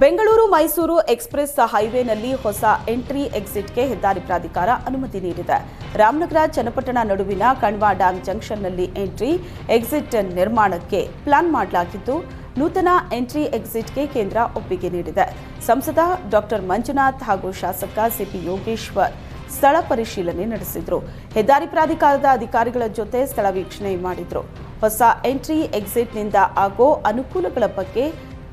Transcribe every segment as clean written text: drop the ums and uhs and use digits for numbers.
Bengaluru Mysuru express ಹೈವೇನಲ್ಲಿ ಹೊಸ entry ಎಕ್ಸಿಟ್ಗೆ ಹೆದ್ದಾರಿ ಪ್ರಾಧಿಕಾರ ಅನುಮತಿ ನೀಡಿದೆ. ರಾಮನಗರ ಚನ್ನಪಟ್ಟಣ ನಡುವಿನ ಕಣ್ವ ಡ್ಯಾಂ ಜಂಕ್ಷನ್ನಲ್ಲಿ ಎಂಟ್ರಿ ಎಕ್ಸಿಟ್ ನಿರ್ಮಾಣಕ್ಕೆ ಪ್ಲಾನ್ ಮಾಡಲಾಗಿದ್ದು, ನೂತನ ಎಂಟ್ರಿ ಎಕ್ಸಿಟ್ಗೆ ಕೇಂದ್ರ ಒಪ್ಪಿಗೆ ನೀಡಿದೆ. ಸಂಸದ ಡಾಕ್ಟರ್ ಮಂಜುನಾಥ್ ಹಾಗೂ ಶಾಸಕ ಸಿಪಿ ಯೋಗೇಶ್ವರ್ ಸ್ಥಳ ಪರಿಶೀಲನೆ ನಡೆಸಿದರು. ಹೆದ್ದಾರಿ ಪ್ರಾಧಿಕಾರದ ಅಧಿಕಾರಿಗಳ ಜೊತೆ ಸ್ಥಳ ವೀಕ್ಷಣೆ ಮಾಡಿದರು. ಹೊಸ ಎಂಟ್ರಿ ಎಕ್ಸಿಟ್ನಿಂದ ಆಗೋ ಅನುಕೂಲಗಳ ಬಗ್ಗೆ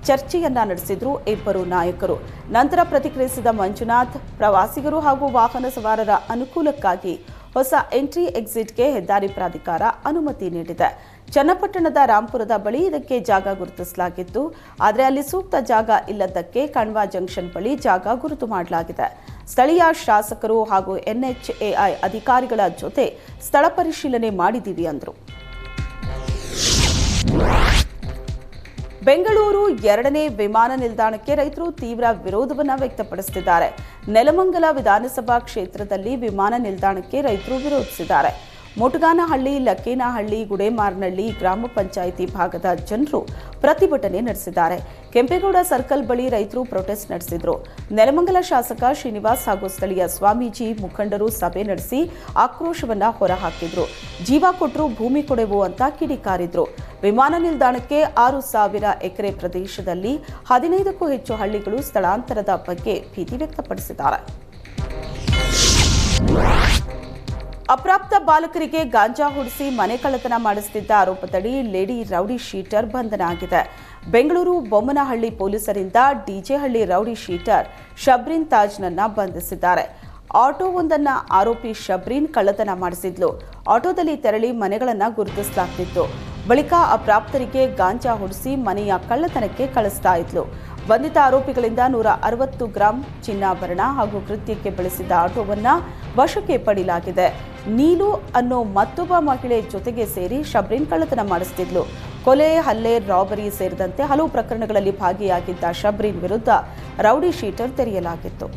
ಚರ್ಚೆಯನ್ನ ನಡೆಸಿದ್ರು ಇಬ್ಬರು ನಾಯಕರು. ನಂತರ ಪ್ರತಿಕ್ರಿಯಿಸಿದ ಮಂಜುನಾಥ್, ಪ್ರವಾಸಿಗರು ಹಾಗೂ ವಾಹನ ಸವಾರರ ಅನುಕೂಲಕ್ಕಾಗಿ ಹೊಸ ಎಂಟ್ರಿ ಎಕ್ಸಿಟ್ಗೆ ಹೆದ್ದಾರಿ ಪ್ರಾಧಿಕಾರ ಅನುಮತಿ ನೀಡಿದೆ. ಚನ್ನಪಟ್ಟಣದ ರಾಂಪುರದ ಬಳಿ ಇದಕ್ಕೆ ಜಾಗ ಗುರುತಿಸಲಾಗಿತ್ತು. ಆದರೆ ಅಲ್ಲಿ ಸೂಕ್ತ ಜಾಗ ಇಲ್ಲದಕ್ಕೆ ಕಣ್ವ ಜಂಕ್ಷನ್ ಬಳಿ ಜಾಗ ಗುರುತು ಮಾಡಲಾಗಿದೆ. ಸ್ಥಳೀಯ ಶಾಸಕರು ಹಾಗೂ NHAI ಅಧಿಕಾರಿಗಳ ಜೊತೆ ಸ್ಥಳ ಪರಿಶೀಲನೆ ಮಾಡಿದ್ದೀವಿ ಅಂದರು. ಬೆಂಗಳೂರು 2ನೇ ವಿಮಾನ ನಿಲ್ದಾಣಕ್ಕೆ ರೈತರು ತೀವ್ರ ವಿರೋಧವನ್ನು ವ್ಯಕ್ತಪಡಿಸುತ್ತಿದ್ದಾರೆ. ನೆಲಮಂಗಲ ವಿಧಾನಸಭಾ ಕ್ಷೇತ್ರದಲ್ಲಿ ವಿಮಾನ ನಿಲ್ದಾಣಕ್ಕೆ ರೈತರು ವಿರೋಧಿಸಿದ್ದಾರೆ. ಮೊಟಗಾನಹಳ್ಳಿ, ಲಕ್ಕೇನಹಳ್ಳಿ, ಗುಡೇಮಾರನಹಳ್ಳಿ ಗ್ರಾಮ ಪಂಚಾಯಿತಿ ಭಾಗದ ಜನರು ಪ್ರತಿಭಟನೆ ನಡೆಸಿದ್ದಾರೆ. ಕೆಂಪೇಗೌಡ ಸರ್ಕಲ್ ಬಳಿ ರೈತರು ಪ್ರೊಟೆಸ್ಟ್ ನಡೆಸಿದರು. ನೆಲಮಂಗಲ ಶಾಸಕ ಶ್ರೀನಿವಾಸ್ ಹಾಗೂ ಸ್ಥಳೀಯ ಸ್ವಾಮೀಜಿ ಮುಖಂಡರು ಸಭೆ ನಡೆಸಿ ಆಕ್ರೋಶವನ್ನ ಹೊರಹಾಕಿದ್ರು. ಜೀವ ಕೊಟ್ಟರು ಭೂಮಿ ಕೊಡೆವು ಅಂತ ಕಿಡಿಕಾರಿದ್ರು. ವಿಮಾನ ನಿಲ್ದಾಣಕ್ಕೆ 6,000 ಎಕರೆ ಪ್ರದೇಶದಲ್ಲಿ 15ಕ್ಕೂ ಹೆಚ್ಚು ಹಳ್ಳಿಗಳು ಸ್ಥಳಾಂತರದ ಬಗ್ಗೆ ಭೀತಿ ವ್ಯಕ್ತಪಡಿಸಿದ್ದಾರೆ. ಅಪ್ರಾಪ್ತ ಬಾಲಕರಿಗೆ ಗಾಂಜಾ ಹೊಡಿಸಿ ಮನೆ ಕಳ್ಳತನ ಮಾಡಿಸುತ್ತಿದ್ದ ಆರೋಪದಡಿ ಲೇಡಿ ರೌಡಿ ಶೀಟರ್ ಬಂಧನ ಆಗಿದೆ. ಬೆಂಗಳೂರು ಬೊಮ್ಮನಹಳ್ಳಿ ಪೊಲೀಸರಿಂದ ಡಿಜೆಹಳ್ಳಿ ರೌಡಿ ಶೀಟರ್ ಶಬ್ರೀನ್ ತಾಜ್ನನ್ನ ಬಂಧಿಸಿದ್ದಾರೆ. ಆಟೋವೊಂದನ್ನು ಆರೋಪಿ ಶಬ್ರೀನ್ ಕಳ್ಳತನ ಮಾಡಿಸಿದ್ಲು. ಆಟೋದಲ್ಲಿ ತೆರಳಿ ಮನೆಗಳನ್ನು ಗುರುತಿಸಲಾಗ್ತಿತ್ತು. ಬಳಿಕ ಅಪ್ರಾಪ್ತರಿಗೆ ಗಾಂಜಾ ಹೊಡಿಸಿ ಮನೆಯ ಕಳ್ಳತನಕ್ಕೆ ಕಳಿಸ್ತಾ ಇದ್ಲು. ಬಂಧಿತ ಆರೋಪಿಗಳಿಂದ 160 ಗ್ರಾಂ ಚಿನ್ನಾಭರಣ ಹಾಗೂ ಕೃತ್ಯಕ್ಕೆ ಬಳಸಿದ್ದ ಆಟೋವನ್ನು ವಶಕ್ಕೆ ಪಡೆಯಲಾಗಿದೆ. ನೀಲು ಅನ್ನೋ ಮತ್ತೊಬ್ಬ ಮಹಿಳೆ ಜೊತೆಗೆ ಸೇರಿ ಶಬ್ರೀನ್ ಕಳ್ಳತನ ಮಾಡಿಸುತ್ತಿದ್ಲು. ಕೊಲೆ, ಹಲ್ಲೆ, ರಾಬರಿ ಸೇರಿದಂತೆ ಹಲವು ಪ್ರಕರಣಗಳಲ್ಲಿ ಭಾಗಿಯಾಗಿದ್ದ ಶಬ್ರೀನ್ ವಿರುದ್ಧ ರೌಡಿ ಶೀಟರ್ ತೆರೆಯಲಾಗಿತ್ತು.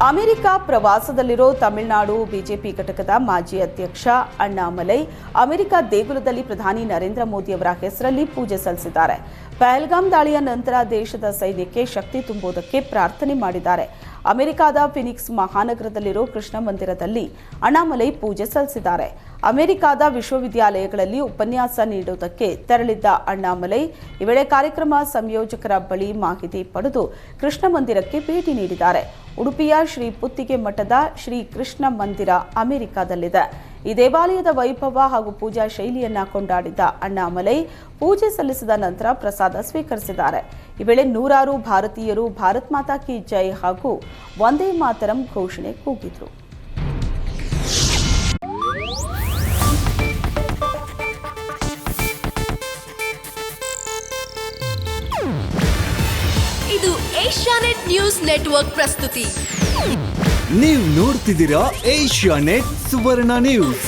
ಅಮೆರಿಕ ಪ್ರವಾಸದಲ್ಲಿರೋ ತಮಿಳುನಾಡು ಬಿಜೆಪಿ ಘಟಕದ ಮಾಜಿ ಅಧ್ಯಕ್ಷ ಅಣ್ಣಾಮಲೈ ಅಮೆರಿಕ ದೇಗುಲದಲ್ಲಿ ಪ್ರಧಾನಿ ನರೇಂದ್ರ ಮೋದಿ ಅವರ ಹೆಸರಲ್ಲಿ ಪೂಜೆ ಸಲ್ಲಿಸಿದ್ದಾರೆ. ಪಹಲ್ಗಾಮ್ ದಾಳಿಯ ನಂತರ ದೇಶದ ಸೈನ್ಯಕ್ಕೆ ಶಕ್ತಿ ತುಂಬುವುದಕ್ಕೆ ಪ್ರಾರ್ಥನೆ ಮಾಡಿದ್ದಾರೆ. ಅಮೆರಿಕದ ಫಿನಿಕ್ಸ್ ಮಹಾನಗರದಲ್ಲಿರೋ ಕೃಷ್ಣ ಮಂದಿರದಲ್ಲಿ ಅಣ್ಣಾಮಲೈ ಪೂಜೆ ಸಲ್ಲಿಸಿದ್ದಾರೆ. ಅಮೆರಿಕದ ವಿಶ್ವವಿದ್ಯಾಲಯಗಳಲ್ಲಿ ಉಪನ್ಯಾಸ ನೀಡುವುದಕ್ಕೆ ತೆರಳಿದ್ದ ಅಣ್ಣಾಮಲೈ ಈ ವೇಳೆ ಕಾರ್ಯಕ್ರಮ ಸಂಯೋಜಕರ ಬಳಿ ಮಾಹಿತಿ ಪಡೆದು ಕೃಷ್ಣ ಮಂದಿರಕ್ಕೆ ಭೇಟಿ ನೀಡಿದ್ದಾರೆ. ಉಡುಪಿಯ ಶ್ರೀ ಪುತ್ತಿಗೆ ಮಠದ ಶ್ರೀ ಕೃಷ್ಣ ಮಂದಿರ ಅಮೆರಿಕದಲ್ಲಿದೆ. ಈ ದೇವಾಲಯದ ವೈಭವ ಹಾಗೂ ಪೂಜಾ ಶೈಲಿಯನ್ನ ಕೊಂಡಾಡಿದ ಅಣ್ಣಾಮಲೈ ಪೂಜೆ ಸಲ್ಲಿಸಿದ ನಂತರ ಪ್ರಸಾದ ಸ್ವೀಕರಿಸಿದ್ದಾರೆ. ಈ ವೇಳೆ ನೂರಾರು ಭಾರತೀಯರು ಭಾರತ್ ಮಾತಾ ಕಿ ಜೈ ಹಾಗೂ ವಂದೇ ಮಾತರಂ ಘೋಷಣೆ ಕೂಗಿದ್ರು. ಇದು ಏಷ್ಯಾನೆಟ್ ನ್ಯೂಸ್ ನೆಟ್ವರ್ಕ್ ಪ್ರಸ್ತುತಿ. ನೀವು ನೋಡ್ತಿದ್ದೀರಾ ಏಷ್ಯಾನೆಟ್ ಸುವರ್ಣ ನ್ಯೂಸ್.